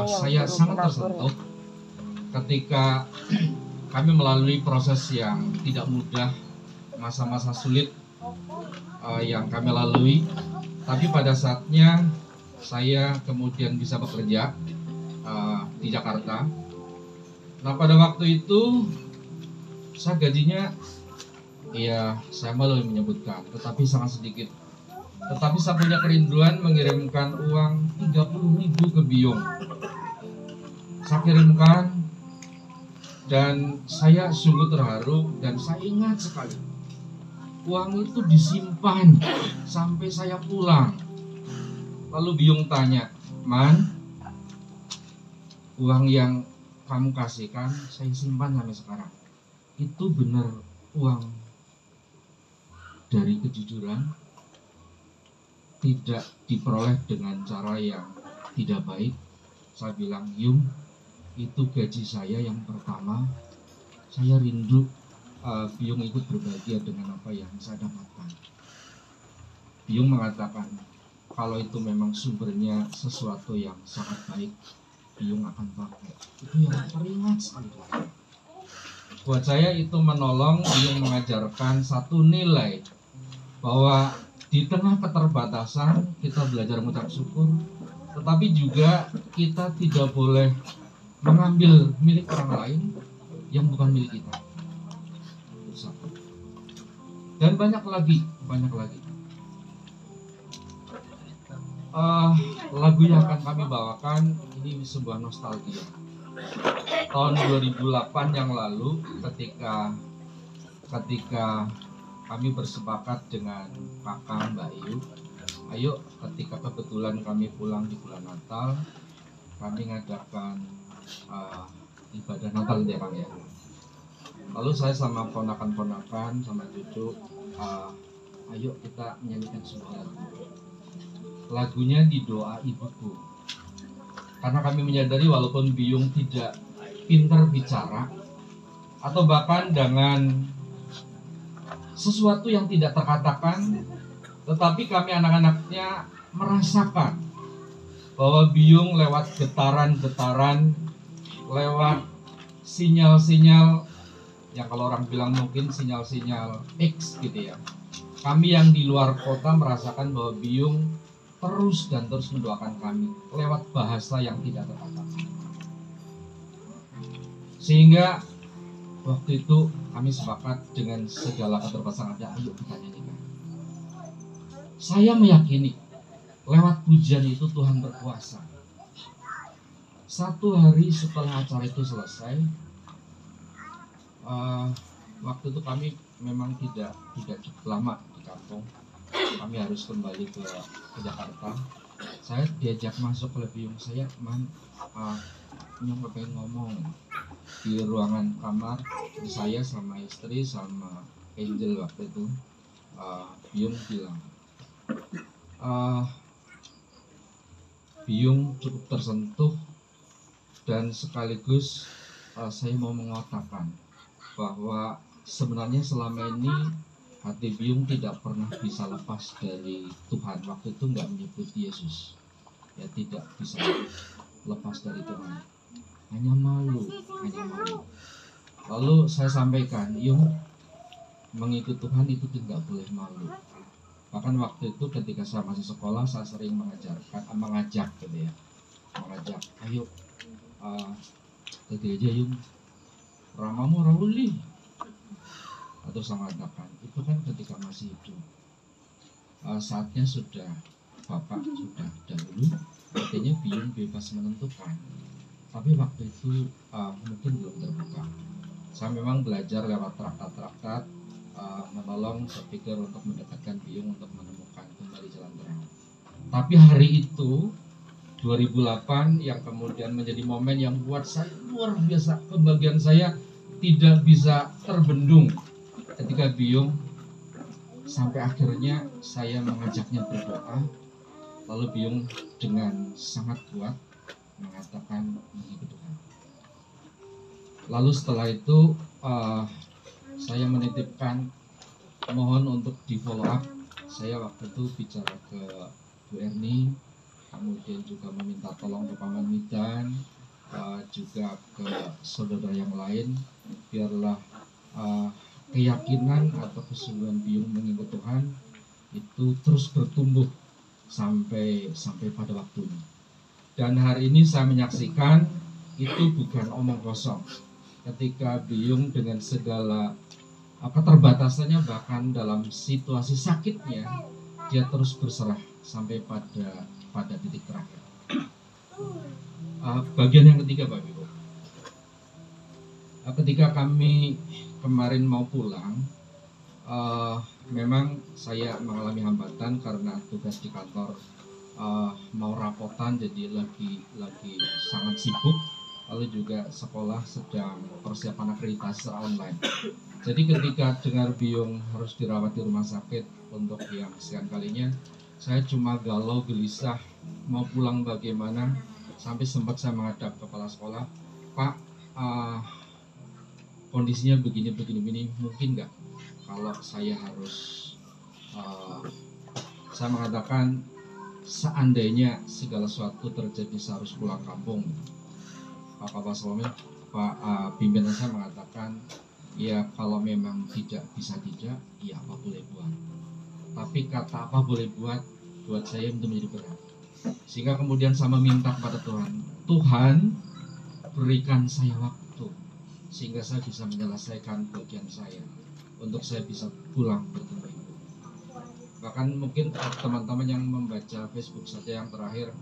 saya sangat tersentuh ketika kami melalui proses yang tidak mudah, masa-masa sulit yang kami lalui. Tapi pada saatnya saya kemudian bisa bekerja di Jakarta. Nah, pada waktu itu saya gajinya, ya saya malu menyebutkan, tetapi sangat sedikit. Tetapi saya punya kerinduan mengirimkan uang 30.000 ke Biyung. Saya kirimkan dan saya sungguh terharu dan saya ingat sekali. Uang itu disimpan sampai saya pulang. Lalu Biyung tanya, "Man, uang yang kamu kasihkan saya simpan sampai sekarang. Itu benar uang dari kejujuran? Tidak diperoleh dengan cara yang tidak baik?" Saya bilang, "Yung, itu gaji saya yang pertama. Saya rindu Biyung ikut berbahagia dengan apa yang saya dapatkan." Biyung mengatakan, kalau itu memang sumbernya sesuatu yang sangat baik, Biyung akan pakai. Itu yang teringat sekali. Buat saya itu menolong. Biyung mengajarkan satu nilai, bahwa di tengah keterbatasan kita belajar mengucap syukur, tetapi juga kita tidak boleh mengambil milik orang lain yang bukan milik kita. Dan banyak lagi. Lagu yang akan kami bawakan ini sebuah nostalgia. Tahun 2008 yang lalu, ketika kami bersepakat dengan kakak Mbak Ayu, ketika kebetulan kami pulang di bulan Natal, kami mengadakan ibadah Natal ya Kang ya. Lalu saya sama ponakan-ponakan, sama cucu, ayo kita menyanyikan sebuah lagu. Lagunya di Doa Ibuku. Karena kami menyadari walaupun Biyung tidak pintar bicara, atau bahkan dengan sesuatu yang tidak terkatakan, tetapi kami anak-anaknya merasakan bahwa Biyung lewat getaran-getaran, lewat sinyal-sinyal yang kalau orang bilang mungkin sinyal-sinyal X gitu ya. Kami yang di luar kota merasakan bahwa Biyung terus dan terus mendoakan kami lewat bahasa yang tidak terkatakan. Sehingga waktu itu kami sepakat dengan segala keterbatasan ada, ayo kita nyanyikan. Saya meyakini lewat pujian itu Tuhan berkuasa. Satu hari setelah acara itu selesai, waktu itu kami memang tidak cukup lama di kampung. Kami harus kembali ke Jakarta. Saya diajak masuk ke Biyung. Saya, Nyong pengen ngomong di ruangan kamar. Saya sama istri sama Angel waktu itu. Biyung bilang, Biyung cukup tersentuh dan sekaligus saya mau mengatakan bahwa sebenarnya selama ini hati Biyung tidak pernah bisa lepas dari Tuhan. Waktu itu nggak menyebut Yesus, ya tidak bisa lepas dari Tuhan. Hanya malu. Lalu saya sampaikan, Yung, mengikut Tuhan itu tidak boleh malu. Bahkan waktu itu ketika saya masih sekolah, saya sering mengajak gitu ya, ayo ke gereja Yung, ramamu rauli. Atau saya mengatakan, itu kan ketika masih hidup, saatnya sudah Bapak sudah dahulu, artinya Biyung bebas menentukan. Tapi waktu itu mungkin belum terbuka. Saya memang belajar lewat traktat-traktat, menolong saya pikir untuk mendekatkan Biyung untuk menemukan kembali jalan terang. Tapi hari itu 2008 yang kemudian menjadi momen yang buat saya luar biasa, kebahagiaan saya tidak bisa terbendung ketika Biyung sampai akhirnya saya mengajaknya berdoa, lalu Biyung dengan sangat kuat mengatakan mengikut Tuhan. Lalu setelah itu saya menitipkan mohon untuk di follow up. Saya waktu itu bicara ke Bu Erni, kemudian juga meminta tolong ke Paman Midan, juga ke saudara yang lain, biarlah keyakinan atau kesungguhan Biyung mengikut Tuhan itu terus bertumbuh sampai pada waktunya. Dan hari ini saya menyaksikan itu bukan omong kosong. Ketika Biyung dengan segala keterbatasannya, bahkan dalam situasi sakitnya, dia terus berserah sampai pada titik terakhir. Bagian yang ketiga, Bapak Ibu. Ketika kami kemarin mau pulang, memang saya mengalami hambatan karena tugas di kantor mau rapotan, jadi lagi sangat sibuk. Lalu juga sekolah sedang persiapan akreditasi secara online. Jadi ketika dengar Biyung harus dirawat di rumah sakit untuk yang sekian kalinya, saya cuma galau, gelisah, mau pulang bagaimana, sampai sempat saya menghadap kepala sekolah, Pak, kondisinya begini, mungkin nggak kalau saya harus, saya mengatakan seandainya segala sesuatu terjadi saya harus pulang kampung. Pak Suami, pimpinan saya mengatakan, ya kalau memang tidak bisa ya apa boleh buat. Tapi kata apa boleh buat saya itu menjadi berat. Sehingga kemudian saya meminta kepada Tuhan berikan saya waktu sehingga saya bisa menyelesaikan bagian saya untuk saya bisa pulang bertemu Ibu. Bahkan mungkin teman-teman yang membaca Facebook saja yang terakhir,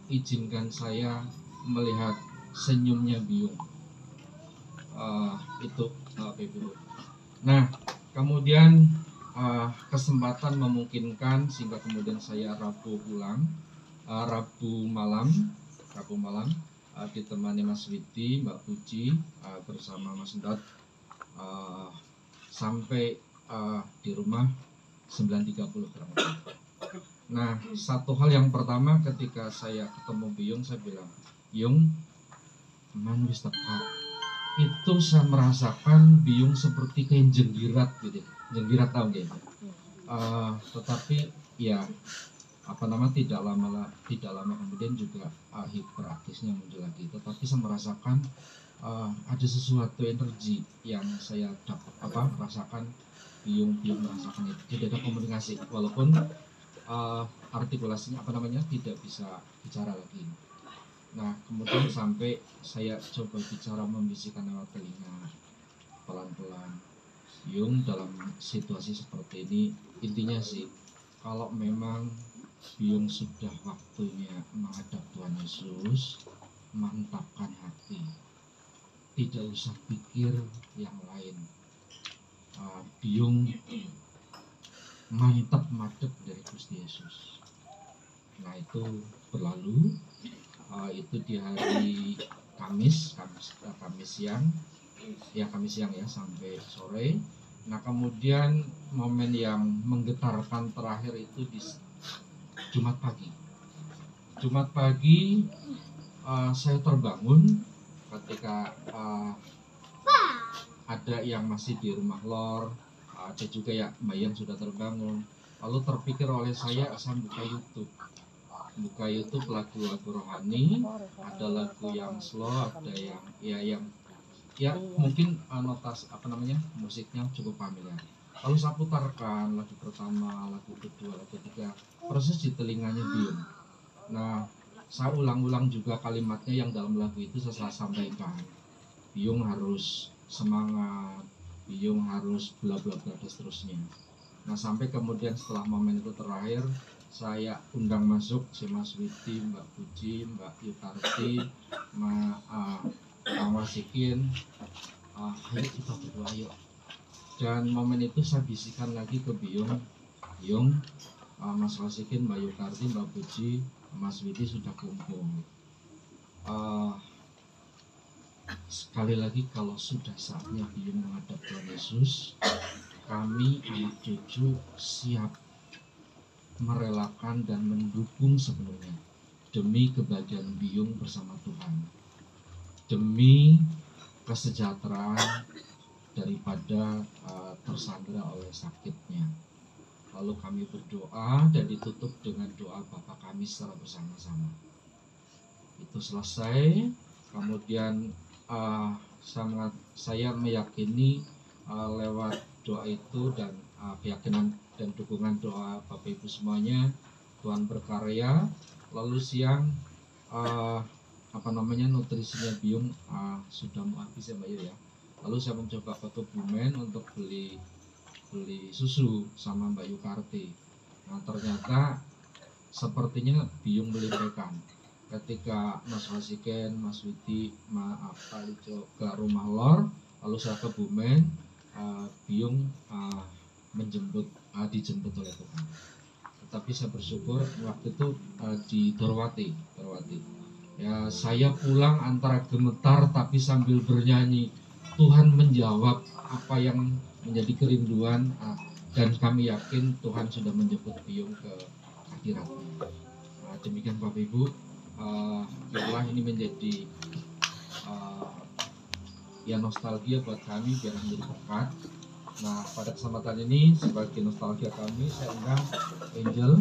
izinkan saya melihat senyumnya Biyung. Itu Ibu. Nah, kemudian kesempatan memungkinkan sehingga kemudian saya Rabu malam ditemani Mas Widi, Mbak Puji, bersama Mas Ndot, sampai di rumah 9.30 kurang lebih. Nah, satu hal yang pertama ketika saya ketemu Biyung, saya bilang, Yung, man wis teka. Itu saya merasakan Biyung seperti kayak jenggirat gitu. Jenggirat tahu gitu. Tetapi ya tidak lama kemudian juga hiperaktifnya muncul lagi. Tetapi saya merasakan ada sesuatu energi yang saya rasakan. Biyung merasakan itu. Tidak ada komunikasi walaupun artikulasinya tidak bisa bicara lagi. Nah, kemudian sampai saya coba bicara, membisikkan lewat telinga pelan-pelan. Yung, dalam situasi seperti ini, intinya sih, kalau memang Biyung sudah waktunya menghadap Tuhan Yesus, mantapkan hati. Tidak usah pikir yang lain. Biyung mantap madep dari Gusti Yesus. Nah, itu berlalu. Itu di hari Kamis siang ya sampai sore. Nah, kemudian momen yang menggetarkan terakhir itu di Jumat pagi. Saya terbangun ketika ada yang masih di rumah lor, ada juga ya Mbak yang sudah terbangun. Lalu terpikir oleh saya buka YouTube lagu-lagu rohani, ada lagu yang slow, ada yang mungkin notas musiknya cukup familiar. Lalu saya putarkan lagu pertama, lagu kedua, lagu ketiga, proses di telinganya Biyung. Nah, saya ulang-ulang juga kalimatnya yang dalam lagu itu saya sampaikan. Biyung harus semangat, Biyung harus bla bla bla dan seterusnya. Nah, sampai kemudian setelah momen itu terakhir, saya undang masuk si Mas Widi, Mbak Puji, Mbak Yukarti, Kang Wasikin, ayo kita berdoa yuk. Dan momen itu saya bisikan lagi ke Biyung, Mas Wasikin, Mbak Yukarti, Mbak Puji, Mas Widi sudah kumpul. Sekali lagi, kalau sudah saatnya Biyung menghadap Tuhan Yesus, kami anak cucu siap merelakan dan mendukung sepenuhnya demi kebahagiaan Biyung bersama Tuhan, demi kesejahteraan daripada tersandra oleh sakitnya. Lalu kami berdoa dan ditutup dengan doa Bapa kami secara bersama-sama. Itu selesai. Kemudian saya meyakini lewat doa itu dan keyakinan dan dukungan doa Bapak Ibu semuanya, Tuhan berkarya. Lalu siang nutrisinya Biyung sudah mau habis ya Mbak Yu ya. Lalu saya mencoba ke Kebumen untuk beli susu sama Mbak Yukarti. Nah ternyata sepertinya Biyung melimpahkan ketika Mas Wasiken, Mas Widi, Pak Lijo ke rumah Lor, lalu saya ke Bumen, Biyung dijemput oleh Tuhan. Tetapi saya bersyukur waktu itu di Dorwati. Ya saya pulang antara gemetar tapi sambil bernyanyi. Tuhan menjawab apa yang menjadi kerinduan dan kami yakin Tuhan sudah menjemput Biyung ke akhirat. Demikian Bapak Ibu, biarlah ini menjadi nostalgia buat kami, biar menjadi berkat. Nah pada kesempatan ini sebagai nostalgia kami, saya undang Angel